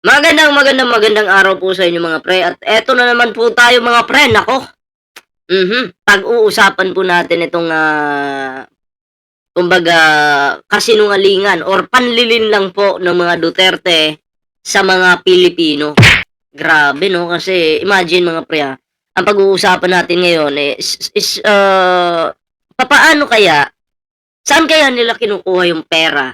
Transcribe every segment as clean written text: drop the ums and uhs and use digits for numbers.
Magandang araw po sa inyo mga pre at eto na naman po tayo mga pre, naku. Pag-uusapan po natin itong, kumbaga kasinungalingan or panlilin lang po ng mga Duterte sa mga Pilipino. Grabe 'no, kasi imagine mga pre, ang pag-uusapan natin ngayon, papaano kaya, saan kaya nila kinukuha yung pera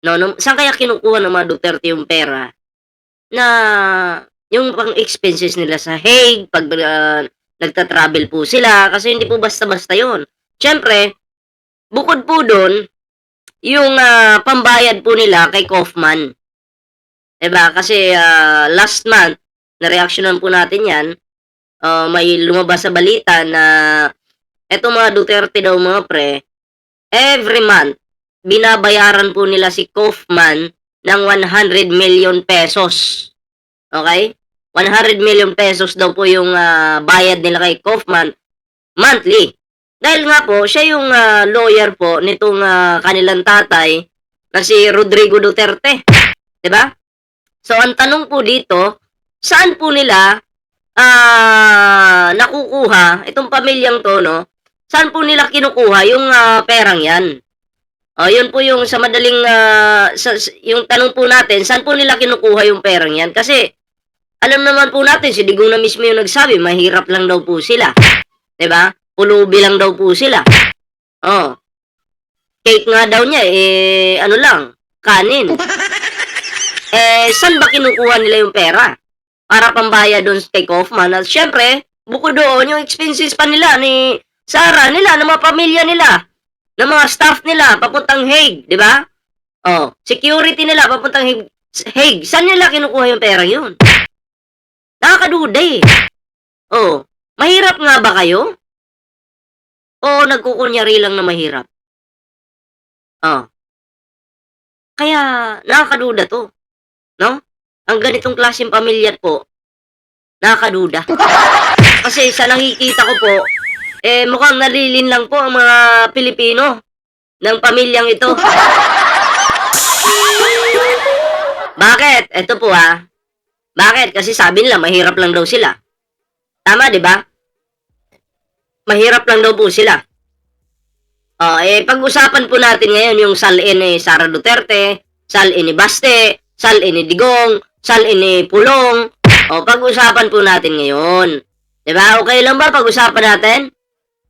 'no, saan kaya kinukuha ng mga Duterte yung pera na yung pang-expenses nila sa Hague 'pag, nagta-travel po sila kasi hindi po basta-basta 'yun. Siyempre, bukod po dun, yung, pambayad po nila kay Kaufman, 'di ba? Kasi, last month nareaksyonan po natin 'yan, may lumabas sa balita na etong mga Duterte daw mga pre, every month binabayaran po nila si Kaufman ng 100 million pesos. Okay? 100 million pesos daw po yung bayad nila kay Kaufman monthly. Dahil nga po, siya yung lawyer po nitong kanilang tatay na si Rodrigo Duterte. 'Di ba? So, ang tanong po dito, saan po nila nakukuha, itong pamilyang to, no? Saan po nila kinukuha yung perang yan? Yun po yung sa madaling, yung tanong po natin, saan po nila kinukuha yung perang yan? Kasi, alam naman po natin, si Digong na mismo yung nagsabi, mahirap lang daw po sila. 'Di ba? Pulubi lang daw po sila. Oh, cake nga daw niya, ano lang, kanin. Saan ba kinukuha nila yung pera? Para pambayad doon kay Kaufman. At syempre, bukod doon, yung expenses pa nila ni Sara, nila, ng mga pamilya nila, ng mga staff nila, papuntang Hague, di ba? Security nila, papuntang Hague. Saan nila kinukuha yung pera yun? Nakakaduda eh. Mahirap nga ba kayo? O nagkukunyari lang na mahirap? Kaya, nakakaduda to. No? Ang ganitong klaseng pamilya po, nakakaduda. Kasi sa nakikita ko po, mukhang nalilin lang po ang mga Pilipino ng pamilyang ito. Bakit? Ito po Bakit? Kasi sabi nila, mahirap lang daw sila. Tama, di ba? Mahirap lang daw po sila. Pag-usapan po natin ngayon yung salin ni Sara Duterte, salin ni Baste, salin ni Digong, salin ni Pulong. Pag-usapan po natin ngayon. 'Di ba? Okay lang ba pag-usapan natin?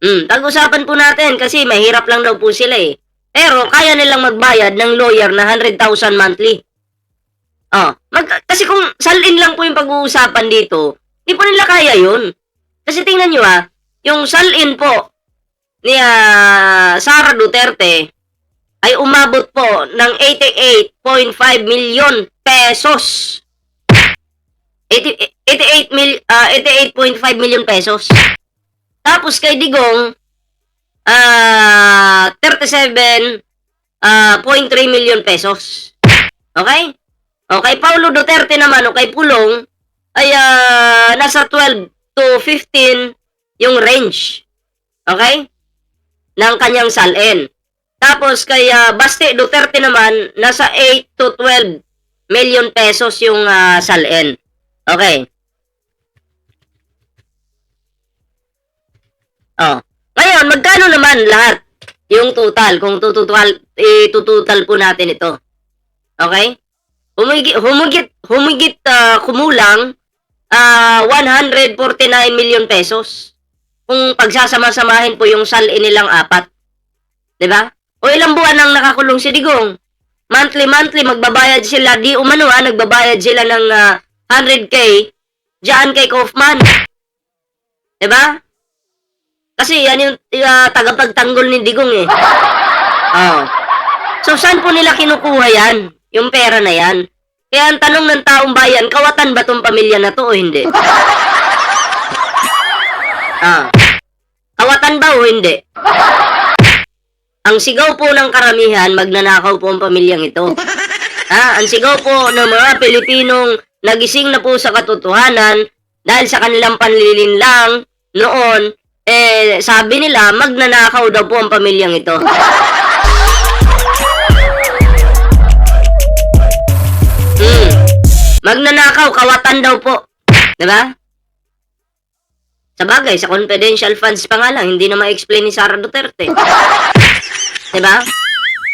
Pag-usapan po natin kasi mahirap lang daw po sila eh. Pero kaya nilang magbayad ng lawyer na 100,000 monthly. Kasi kung salin lang po yung pag-uusapan dito, hindi po nila kaya yun. Kasi tingnan nyo yung salin po ni Sara Duterte ay umabot po ng 88.5 million pesos. 88.5 million pesos. Tapos kay Digong, 37.3 million pesos. Okay? Kay Paulo Duterte naman o kay Pulong ay nasa 12 to 15 yung range. Okay? Ng kanyang salin. Tapos kay Baste Duterte naman, nasa 8 to 12 million pesos yung salin. Okay. Ngayon, magkano naman lahat yung total? Kung itutotal po natin ito. Okay? Humigit kumulang 149 million pesos. Kung pagsasama-samahin po yung salin nilang apat. 'Di ba? O ilang buwan nang nakakulong si Digong? Monthly magbabayad sila, di umano nagbabayad sila ng 100K diyan kay Kaufman. 'Di ba? Kasi yan yung tagapagtanggol ni Digong eh. So saan po nila kinukuha yan? Yung pera na yan? Kaya ang tanong ng taong bayan, kawatan ba tong pamilya na to o hindi? Kawatan ba o hindi? Ang sigaw po ng karamihan, magnanakaw po ang pamilyang ito. Ang sigaw po ng mga Pilipinong nagising na po sa katotohanan dahil sa kanilang panlilin lang noon, sabi nila, magnanakaw daw po ang pamilyang ito. Magnanakaw, kawatan daw po. Diba? Sabagay, sa confidential funds pa nga lang, hindi na ma-explain ni Sara Duterte. Diba?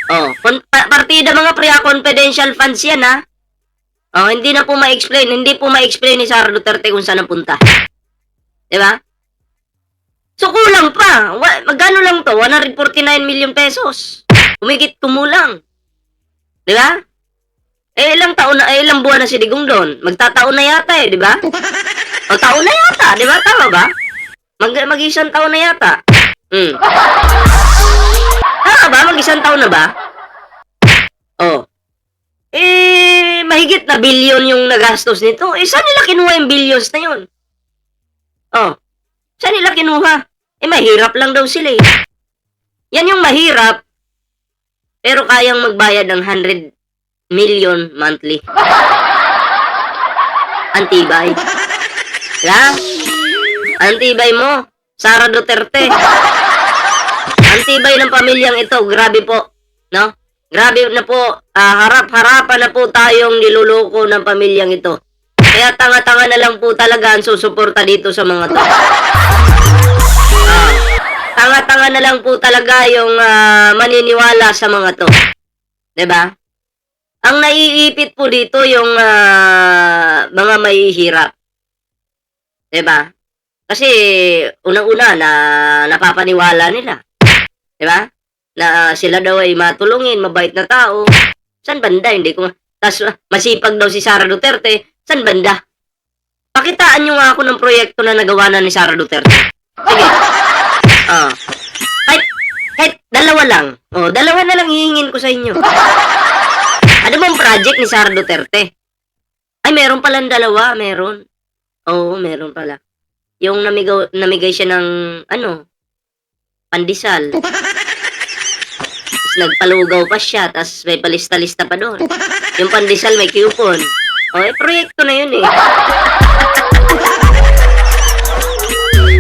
Oh, partida mga pre, confidential funds yan, ha? Oh, hindi na po ma-explain, hindi po ma-explain ni Sara Duterte kung saan napunta. Diba? So, kulang pa. Magkano lang to? 149 million pesos. Humigit kumulang. Diba? Ilang taon na, ilang buwan na si Digong doon. Magtataon na yata di ba? O, taon na yata, di ba? Tama ba? Mag-isang taon na yata. Tama ba? Mag-isang taon na ba? Oh. Mahigit na bilyon yung nagastos nito. Saan nila kinuha yung billions na yun? Oh. Saan nila kinuha? Mahirap lang daw sila Yan yung mahirap, pero kayang magbayad ng 100 million monthly. Antibay. Yeah? Antibay mo, Sara Duterte. Antibay ng pamilyang ito, grabe po. No? Grabe na po, harap-harapan na po tayong niluloko ng pamilyang ito. Kaya tanga-tanga na lang po talaga ang susuporta dito sa mga to. Tanga-tanga na lang po talaga yung maniniwala sa mga to. 'Di ba? Ang naiipit po dito yung mga mahihirap. 'Di ba? Kasi unang-una na napapaniwala nila. 'Di ba? Na sila daw ay matulungin, mabait na tao. San banda? Hindi ko tas masipag daw si Sara Duterte. San banda? Pakitaan nyo nga ako ng proyekto na nagawa na ni Sara Duterte. Sige. Kahit dalawa lang. Dalawa na lang hihingin ko sa inyo. Ano bang project ni Sara Duterte? Ay, meron palang dalawa. Meron. Oo, meron pala. Yung namigay siya ng, pandesal. Tapos nagpalugaw pa siya, tapos may palista-lista pa doon. Yung pandesal may coupon. Proyekto na yun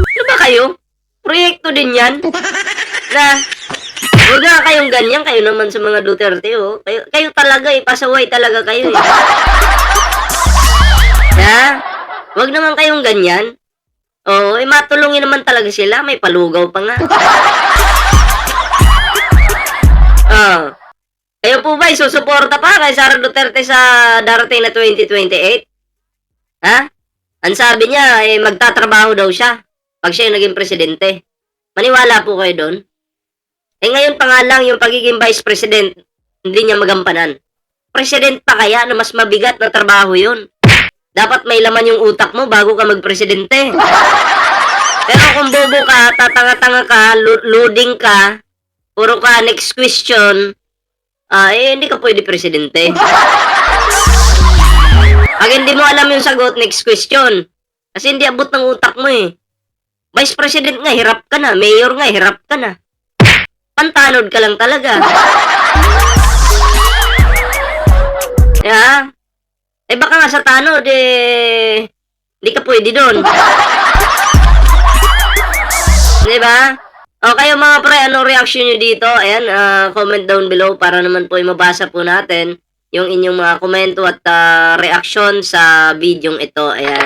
Ano ba kayo? Proyekto din yan. Na, huwag nga kayong ganyan. Kayo naman sa mga Duterte, Kayo talaga, pasaway talaga kayo, Huwag naman kayong ganyan. Matulungin naman talaga sila. May palugaw pa nga. Kayo po ba, susuporta pa kay Sara Duterte sa darating na 2028? Ang sabi niya, magtatrabaho daw siya pag siya yung naging presidente. Maniwala po kayo doon? Ngayon pa nga lang yung pagiging vice president, hindi niya magampanan. President pa kaya na mas mabigat na trabaho yun. Dapat may laman yung utak mo bago ka magpresidente. Pero kung bobo ka, tatanga-tanga ka, loading ka, puro ka next question, hindi ka pwede presidente. Pag hindi mo alam yung sagot, next question. Kasi hindi abot ng utak mo Vice President nga, hirap ka na. Mayor nga, hirap ka na. Pantanod ka lang talaga. Baka nga sa tanod, hindi ka pwede doon. Diba? Kayo mga pre, anong reaction nyo dito? Ayan, comment down below para naman po mabasa po natin yung inyong mga komento at reaction sa videong ito. Ayan.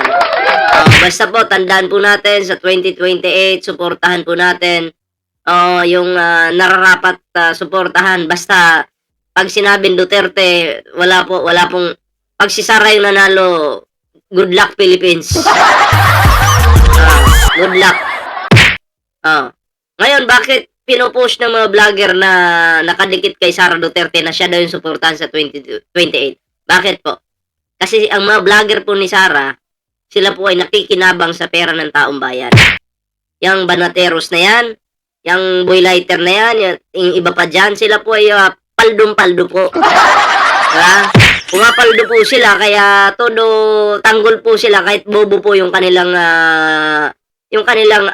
Basta po, tandaan po natin sa 2028, suportahan po natin yung nararapat suportahan. Basta, pag sinabing Duterte, wala pong, pag si Sara yung nanalo, good luck Philippines. Good luck. Ngayon, bakit pinopost ng mga vlogger na nakadikit kay Sara Duterte na siya daw yung suportahan sa 2028? Bakit po? Kasi ang mga vlogger po ni Sara, sila po ay nakikinabang sa pera ng taong bayan. Yang banateros na yan, yang boylighter na yan, yung iba pa dyan, sila po ay paldong-paldo po. Diba? Pumapaldo po sila, kaya todo tanggol po sila kahit bobo po yung kanilang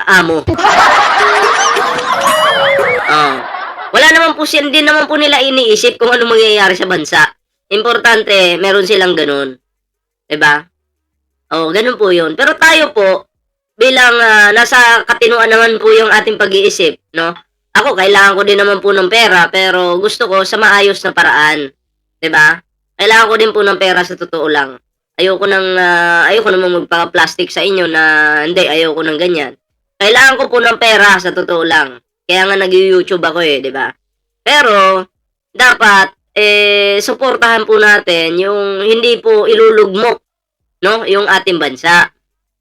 amo. Wala naman po sila, hindi naman po nila iniisip kung ano mangyayari sa bansa. Importante, meron silang ganun. Diba? Ganun po yun. Pero tayo po, bilang nasa katinuan naman po yung ating pag-iisip, no? Ako, kailangan ko din naman po ng pera, pero gusto ko sa maayos na paraan. Diba? Kailangan ko din po ng pera sa totoo lang. Ayoko namang magpaka-plastic sa inyo na hindi, ayoko ng ganyan. Kailangan ko po ng pera sa totoo lang. Kaya nga nag-YouTube ako eh, 'di ba? Pero dapat suportahan po natin yung hindi po ilulugmok, no, yung ating bansa.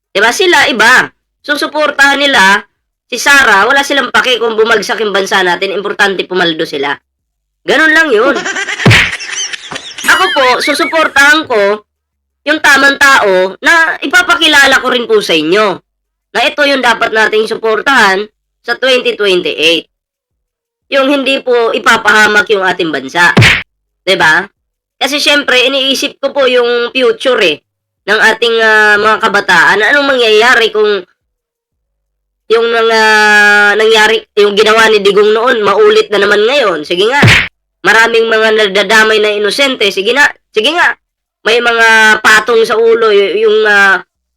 'Di ba? Sila iba. Susuportahan nila si Sara, wala silang pake kung bumagsak yung bansa natin, importante pumaldo sila. Ganun lang 'yun. Ako po, susuportahan ko yung tamang tao na ipapakilala ko rin po sa inyo na ito yung dapat nating suportahan sa 2028. Yung hindi po ipapahamak yung ating bansa. 'Di ba? Kasi syempre iniisip ko po yung future ng ating mga kabataan. Anong mangyayari kung yung nangyari, yung ginawa ni Digong noon, maulit na naman ngayon? Sige nga. Maraming mga nadadamay na inosente. Sige nga. May mga patong sa ulo, yung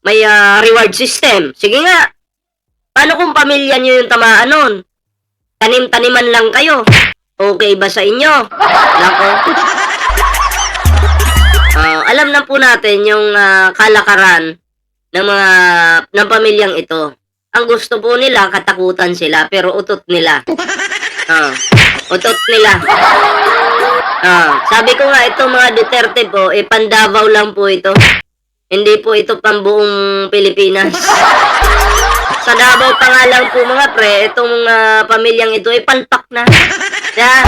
may reward system. Sige nga. Paano kung pamilya nyo yung tamaan nun? Tanim-taniman lang kayo. Okay ba sa inyo? Nako. Alam na po natin yung kalakaran ng pamilyang ito. Ang gusto po nila, katakutan sila, pero utot nila. Utot nila. Sabi ko nga, itong mga Duterte po, Pandavao lang po ito. Hindi po ito pambuong Pilipinas. Sa Davao pa nga lang po mga pre, itong pamilyang ito ay palpak na. Yeah.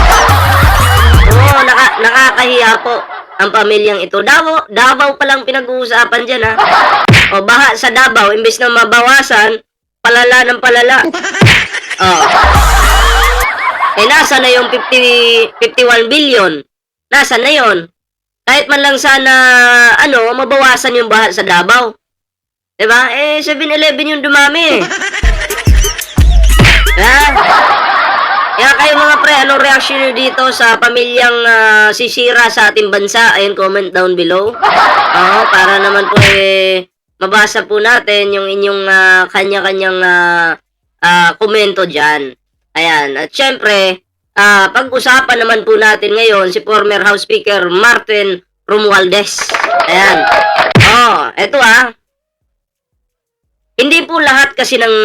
Oo, nakakahiya po ang pamilyang ito. Davao pa lang pinag-uusapan dyan ha. O baha sa Davao, imbes na mabawasan, palala ng palala. Nasa na yung 51 billion? Nasa na yon? Kahit man lang sana, mabawasan yung baha sa Davao. Diba? 7-Eleven yung dumami. Kaya kayo mga pre, anong reaction nyo dito sa pamilyang sisira sa ating bansa? Ayun, comment down below. Para naman po mabasa po natin yung inyong kanya-kanyang komento dyan. Ayan. At syempre, pag-usapan naman po natin ngayon si former House Speaker Martin Romualdez. Ayan. Eto hindi po lahat kasi ng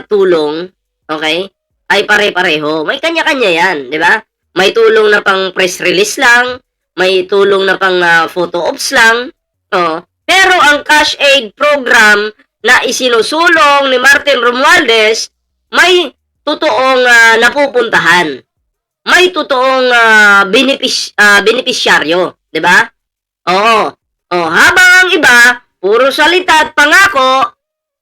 tulong, okay, ay pare-pareho. May kanya-kanya yan, di ba? May tulong na pang press release lang, may tulong na pang photo ops lang. Pero ang cash aid program na isinusulong ni Martin Romualdez, may totoong napupuntahan. May totoong benepisyaryo, di ba? Habang ang iba, puro salita at pangako,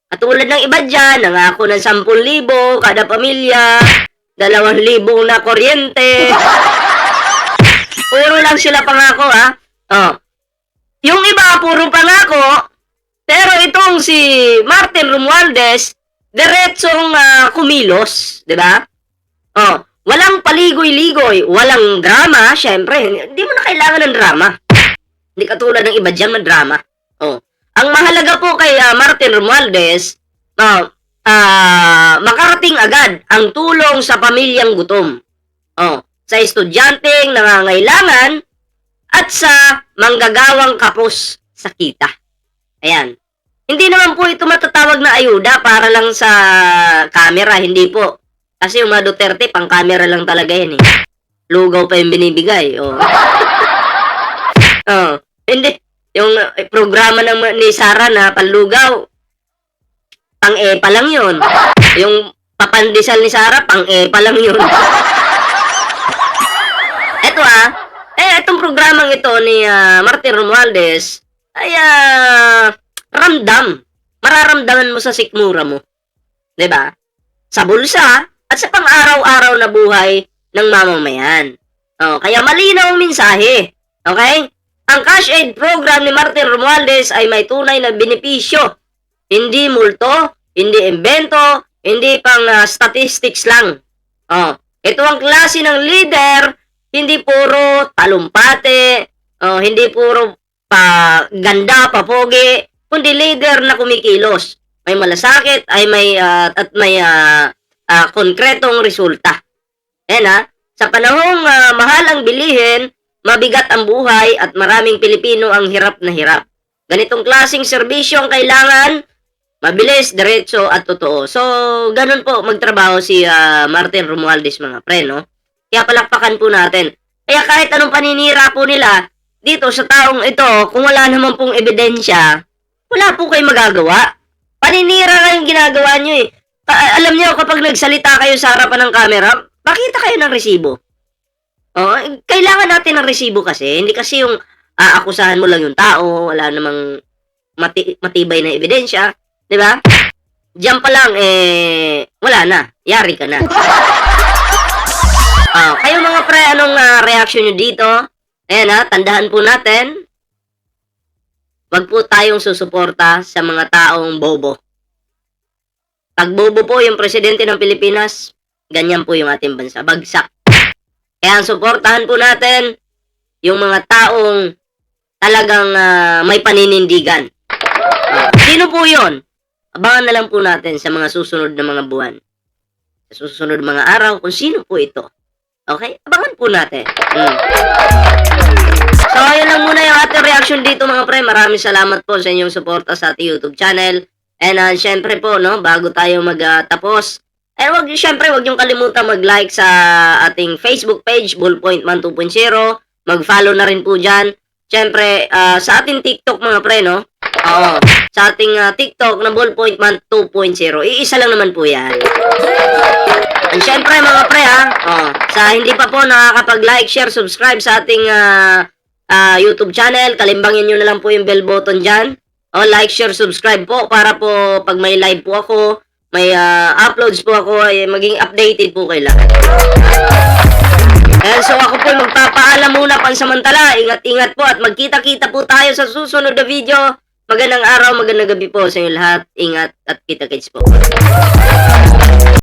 katulad ng iba dyan, nangako ng 10,000 kada pamilya, 2,000 na kuryente. Puro lang sila pangako, Yung iba, puro pangako, pero itong si Martin Romualdez, diretsong kumilos, di ba? Walang paligoy-ligoy, walang drama, syempre, hindi mo na kailangan ng drama. Hindi katulad ng iba dyan, drama. Ang mahalaga po kay Martin Romualdez, makarating agad ang tulong sa pamilyang gutom. Sa estudyanteng nangangailangan at sa manggagawang kapos sa kita. Ayan. Hindi naman po ito matatawag na ayuda para lang sa camera, hindi po. Kasi yung mga Duterte, pang camera lang talaga yan Lugaw pa yung binibigay. Hindi. Yung programa ni Sara na panlugaw, pang-epa lang yun. Yung papandesal ni Sara, pang-epa lang yun. Eto etong programang ito ni Martin Romualdez, ay mararamdaman mo sa sikmura mo. 'Di ba? Sa bulsa at sa pang-araw-araw na buhay ng mamamayan. Kaya malinaw ang mensahe. Okay? Ang cash aid program ni Martin Romualdez ay may tunay na benepisyo. Hindi multo, hindi imbento, hindi pang statistics lang. Ito ang klase ng leader, hindi puro talumpate, hindi puro ganda, papogi, kundi leader na kumikilos. May malasakit ay may konkretong resulta. Sa panahong mahal ang bilihin, mabigat ang buhay at maraming Pilipino ang hirap na hirap. Ganitong klaseng serbisyo ang kailangan, mabilis, diretso at totoo. So, ganun po magtrabaho si Martin Romualdez mga pre, no? Kaya palakpakan po natin. Kaya kahit anong paninira po nila dito sa taong ito, kung wala naman pong ebidensya, wala po kayong magagawa. Paninira nga yung ginagawa nyo eh. Alam nyo, kapag nagsalita kayo sa harapan ng camera, makita kayo ng resibo. Kailangan natin ng resibo kasi. Hindi kasi yung aakusahan mo lang yung tao, wala namang matibay na ebidensya. Diba? Diyan pa lang, wala na. Yari ka na. Kayo mga pre, anong reaction nyo dito? Ayan tandaan po natin, wag po tayong susuporta sa mga taong bobo. Pag bobo po yung presidente ng Pilipinas, ganyan po yung ating bansa. Bagsak. Kaya ang suportahan po natin, yung mga taong talagang may paninindigan. Sino po yun? Abangan na lang po natin sa mga susunod na mga buwan. Sa susunod na mga araw kung sino po ito. Okay? Abangan po natin. So, ayun lang muna yung ating reaction dito mga pre. Maraming salamat po sa inyong suporta sa ating YouTube channel. And syempre po, no, bago tayo magtapos, syempre, wag niyong kalimutan mag-like sa ating Facebook page, Ballpoint Man 2.0. Mag-follow na rin po dyan. Syempre, sa ating TikTok mga pre, no? Sa ating TikTok na Ballpoint Man 2.0. Iisa lang naman po yan. And syempre mga pre sa hindi pa po nakakapag-like, share, subscribe sa ating YouTube channel, kalimbangin nyo na lang po yung bell button dyan. Like, share, subscribe po para po pag may live po ako, may uploads po ako, ay maging updated po kayo lahat. And so ako po magpapaalam muna pansamantala. Ingat-ingat po at magkita-kita po tayo sa susunod na video. Magandang araw, magandang gabi po sa inyo lahat. Ingat at kita-kits po.